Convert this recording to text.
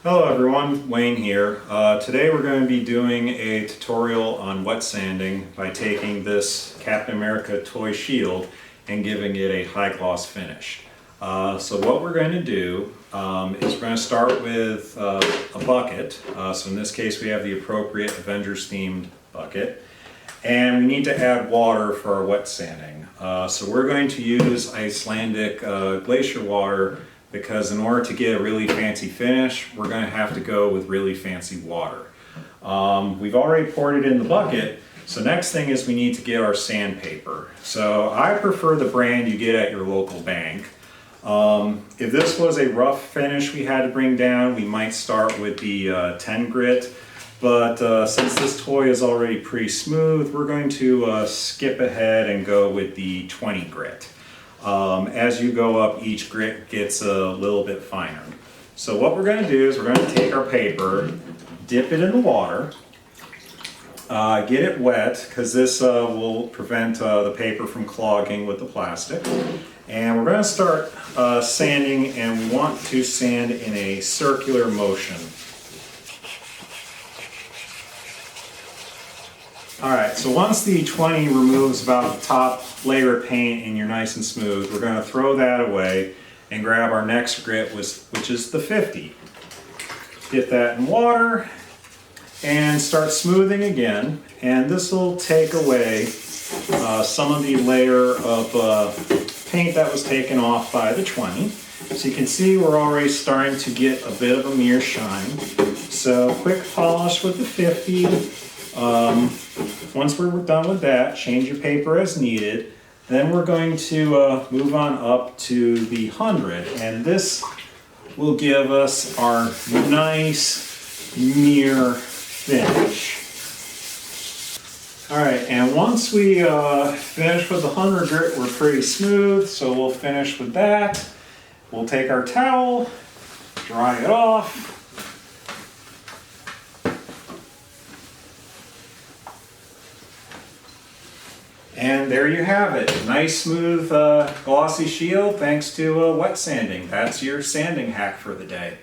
Hello everyone, Wayne here. Today we're going to be doing a tutorial on wet sanding by taking this Captain America toy shield and giving it a high gloss finish. So what we're going to do is we're going to start with a bucket. So in this case we have the appropriate Avengers themed bucket. And we need to add water for our wet sanding. So we're going to use Icelandic glacier water because in order to get a really fancy finish, we're going to have to go with really fancy water. We've already poured it in the bucket, so next thing is we need to get our sandpaper. So I prefer the brand you get at your local bank. If this was a rough finish we had to bring down, we might start with the 10 grit. But since this toy is already pretty smooth, we're going to skip ahead and go with the 20 grit. As you go up, each grit gets a little bit finer. So what we're going to do is we're going to take our paper, dip it in the water, get it wet, because this will prevent the paper from clogging with the plastic. And we're going to start sanding, and we want to sand in a circular motion. Alright, so once the 20 removes about the top layer of paint and you're nice and smooth, we're going to throw that away and grab our next grit, which is the 50. Dip that in water and start smoothing again, and this will take away some of the layer of paint that was taken off by the 20. So you can see we're already starting to get a bit of a mirror shine. So quick polish with the 50. Once we're done with that, change your paper as needed. Then we're going to move on up to the 100, and this will give us our nice mirror finish. Alright, and once we finish with the 100 grit, we're pretty smooth, so we'll finish with that. We'll take our towel, dry it off. And there you have it. Nice, smooth, glossy shield thanks to wet sanding. That's your sanding hack for the day.